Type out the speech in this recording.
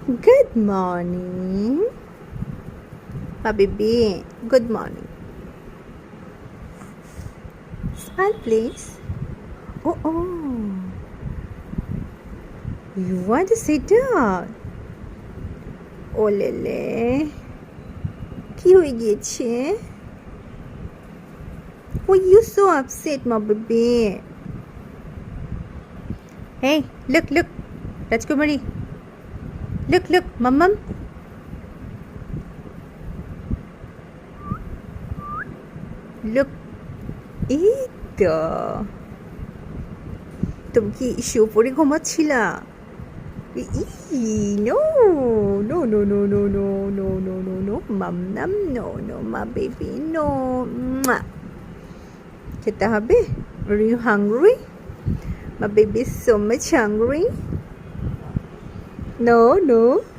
Good morning. My baby, good morning. Smile, please. Oh. You want to sit down? Oh, লেলে কি হয়ে গিয়েছে? Why you so upset, my baby? Hey, look, Rajkumari. Look, mum. Look. এই তো তুমি কি শুয়ে ঘুমাচ্ছিলা? No, mum, no, my baby, no. খেতে হবে? Are you hungry? My baby is so much hungry. No.